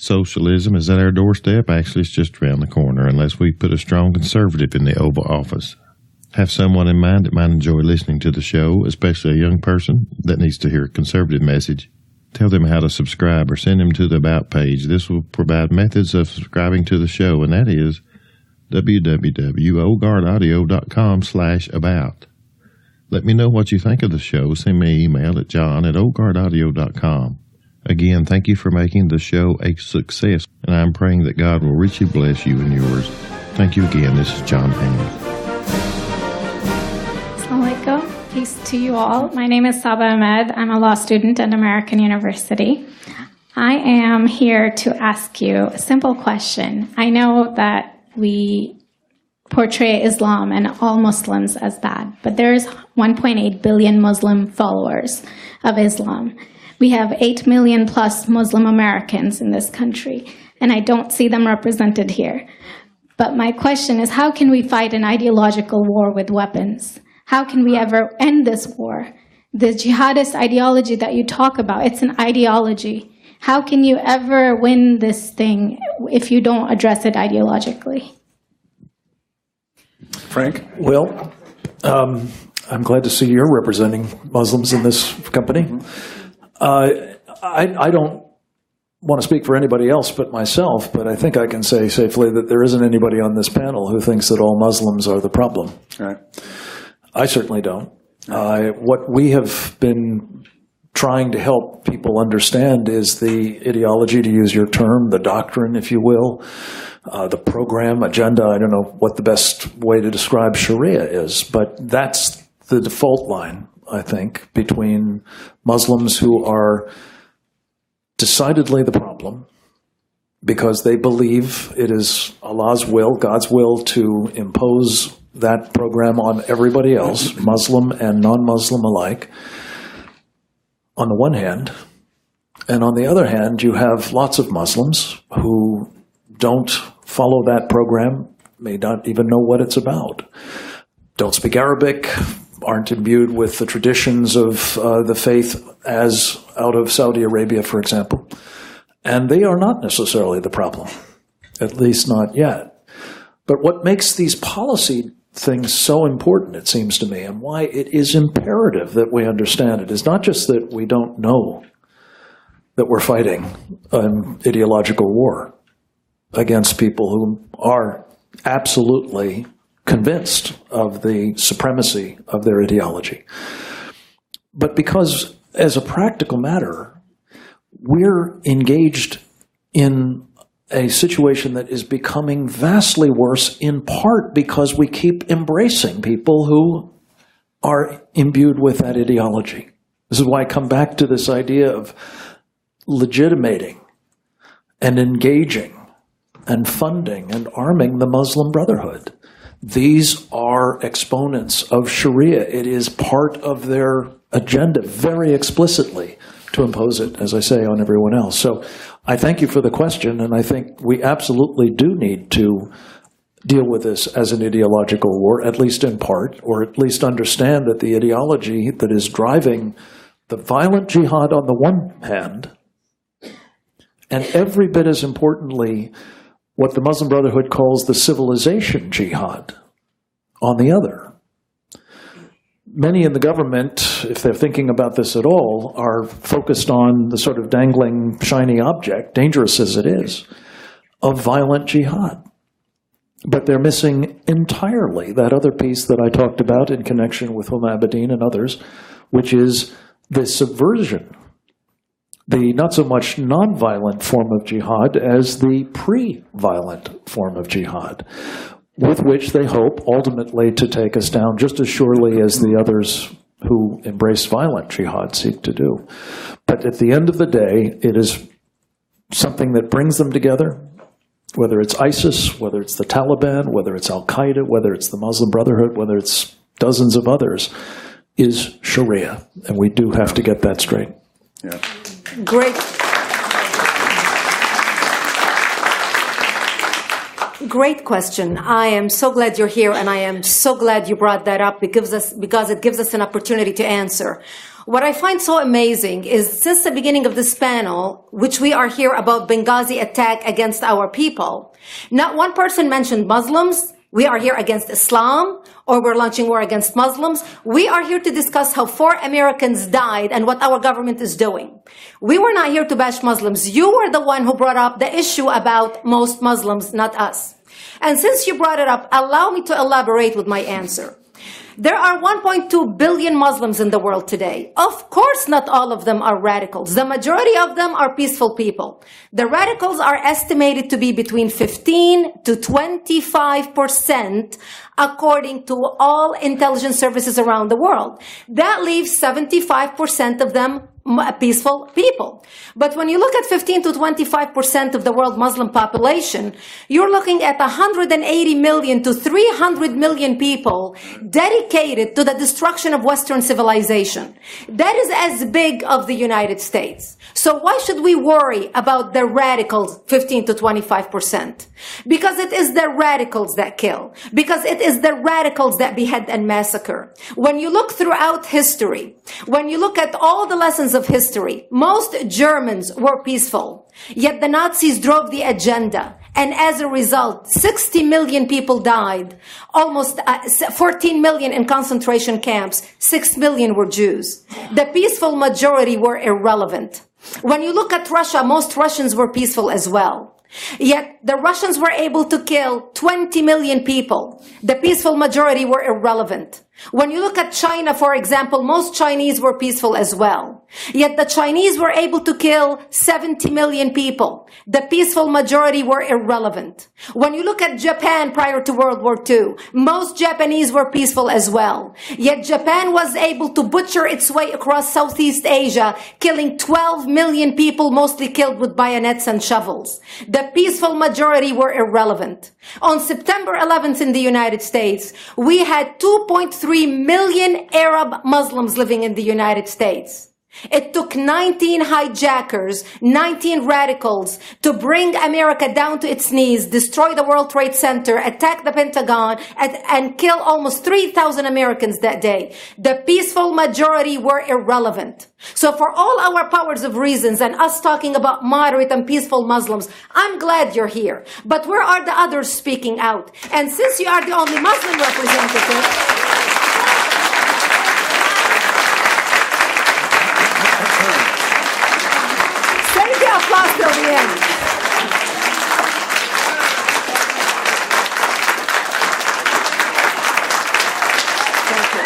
Socialism is at our doorstep. Actually, it's just around the corner, unless we put a strong conservative in the Oval Office. Have someone in mind that might enjoy listening to the show, especially a young person that needs to hear a conservative message. Tell them how to subscribe or send them to the About page. This will provide methods of subscribing to the show, and that is www.oldguardaudio.com/about. Let me know what you think of the show. Send me an email at john@oldguardaudio.com. Again, thank you for making the show a success, and I'm praying that God will richly bless you and yours. Thank you again. This is John Haynes. Assalamualaikum. Peace to you all. My name is Saba Ahmed. I'm a law student at American University. I am here to ask you a simple question. I know that we portray Islam and all Muslims as bad, but there's 1.8 billion Muslim followers of Islam. We have 8 million plus Muslim Americans in this country, and I don't see them represented here. But my question is, how can we fight an ideological war with weapons? How can we ever end this war? The jihadist ideology that you talk about, it's an ideology. How can you ever win this thing if you don't address it ideologically? Frank? Well, I'm glad to see you're representing Muslims in this company. I don't want to speak for anybody else but myself, but I think I can say safely that there isn't anybody on this panel who thinks that all Muslims are the problem. Right. I certainly don't. What we have been trying to help people understand is the ideology, to use your term, the doctrine, if you will, the program, agenda. I don't know what the best way to describe Sharia is, but that's the default line, I think, between Muslims who are decidedly the problem because they believe it is Allah's will, God's will, to impose that program on everybody else, Muslim and non-Muslim alike, on the one hand. And on the other hand, you have lots of Muslims who don't follow that program, may not even know what it's about, don't speak Arabic, aren't imbued with the traditions of the faith as out of Saudi Arabia, for example. And they are not necessarily the problem, at least not yet. But what makes these policy things so important, it seems to me, and why it is imperative that we understand it, is not just that we don't know that we're fighting an ideological war against people who are absolutely convinced of the supremacy of their ideology, but because, as a practical matter, we're engaged in a situation that is becoming vastly worse, in part because we keep embracing people who are imbued with that ideology. This is why I come back to this idea of legitimating and engaging and funding and arming the Muslim Brotherhood. These are exponents of Sharia. It is part of their agenda very explicitly to impose it, as I say, on everyone else. So I thank you for the question, and I think we absolutely do need to deal with this as an ideological war, at least in part, or at least understand that the ideology that is driving the violent jihad on the one hand, and every bit as importantly, what the Muslim Brotherhood calls the civilization jihad on the other. Many in the government, if they're thinking about this at all, are focused on the sort of dangling shiny object, dangerous as it is, of violent jihad. But they're missing entirely that other piece that I talked about in connection with Huma Abedin and others, which is the subversion, the not so much non-violent form of jihad as the pre-violent form of jihad, with which they hope ultimately to take us down just as surely as the others who embrace violent jihad seek to do. But at the end of the day, it is something that brings them together, whether it's ISIS, whether it's the Taliban, whether it's Al-Qaeda, whether it's the Muslim Brotherhood, whether it's dozens of others, is Sharia. And we do have to get that straight. Yeah. Great. Great question. I am so glad you're here, and I am so glad you brought that up because it gives us an opportunity to answer. What I find so amazing is since the beginning of this panel, which we are here about Benghazi attack against our people, not one person mentioned Muslims. We are here against Islam, or we're launching war against Muslims. We are here to discuss how 4 Americans died and what our government is doing. We were not here to bash Muslims. You were the one who brought up the issue about most Muslims, not us. And since you brought it up, allow me to elaborate with my answer. There are 1.2 billion Muslims in the world today. Of course, not all of them are radicals. The majority of them are peaceful people. The radicals are estimated to be between 15 to 25%, according to all intelligence services around the world. That leaves 75% of them peaceful people. But when you look at 15 to 25% of the world Muslim population, you're looking at 180 million to 300 million people dedicated to the destruction of Western civilization. That is as big of the United States. So why should we worry about the radicals, 15 to 25%? Because it is the radicals that kill. Because it is the radicals that behead and massacre. When you look throughout history, when you look at all the lessons of history, most Germans were peaceful, yet the Nazis drove the agenda. And as a result, 60 million people died, almost 14 million in concentration camps, 6 million were Jews. The peaceful majority were irrelevant. When you look at Russia, most Russians were peaceful as well. Yet the Russians were able to kill 20 million people. The peaceful majority were irrelevant. When you look at China, for example, most Chinese were peaceful as well. Yet the Chinese were able to kill 70 million people. The peaceful majority were irrelevant. When you look at Japan prior to World War II, most Japanese were peaceful as well. Yet Japan was able to butcher its way across Southeast Asia, killing 12 million people, mostly killed with bayonets and shovels. The peaceful majority were irrelevant. On September 11th in the United States, we had 2.3 million Arab Muslims living in the United States. It took 19 hijackers, 19 radicals to bring America down to its knees, destroy the World Trade Center, attack the Pentagon, and kill almost 3,000 Americans that day. The peaceful majority were irrelevant. So for all our powers of reasons and us talking about moderate and peaceful Muslims, I'm glad you're here. But where are the others speaking out? And since you are the only Muslim representative, applause till the end. Thank you.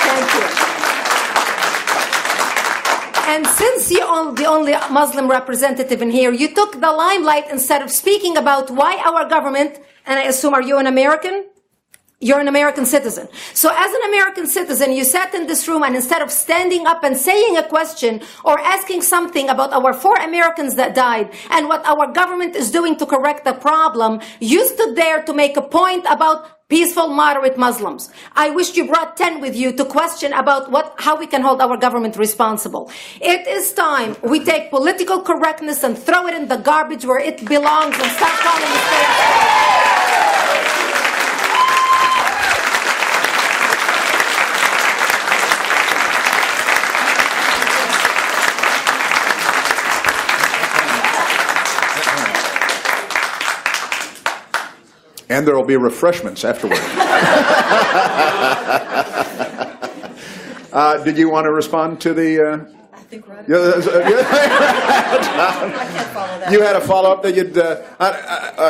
Thank you. And since you're the only Muslim representative in here, you took the limelight instead of speaking about why our government, and I assume, are you an American? You're an American citizen. So as an American citizen, you sat in this room and instead of standing up and saying a question or asking something about our 4 Americans that died and what our government is doing to correct the problem, you stood there to make a point about peaceful, moderate Muslims. I wish you brought 10 with you to question about how we can hold our government responsible. It is time we take political correctness and throw it in the garbage where it belongs and stop calling it And there will be refreshments afterward. Did you want to respond to the... I think right. I can't follow that. You had a follow-up that you'd...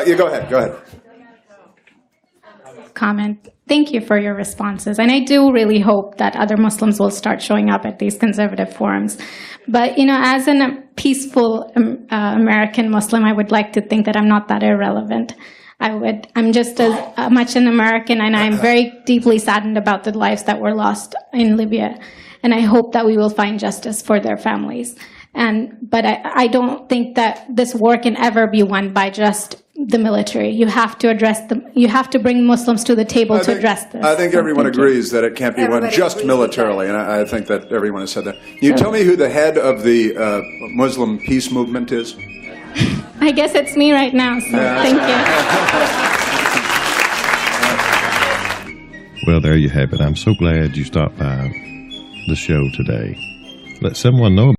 you go ahead. Comment. Thank you for your responses. And I do really hope that other Muslims will start showing up at these conservative forums. But, as a peaceful American Muslim, I would like to think that I'm not that irrelevant. I'm just as much an American, and I'm very deeply saddened about the lives that were lost in Libya. And I hope that we will find justice for their families. But I don't think that this war can ever be won by just the military. You have to address you have to bring Muslims to the table to address this. I think everyone agrees that it can't be run just militarily, and I think that everyone has said that. You tell me who the head of the Muslim peace movement is? I guess it's me right now, so thank you. Well, there you have it. I'm so glad you stopped by the show today. Let someone know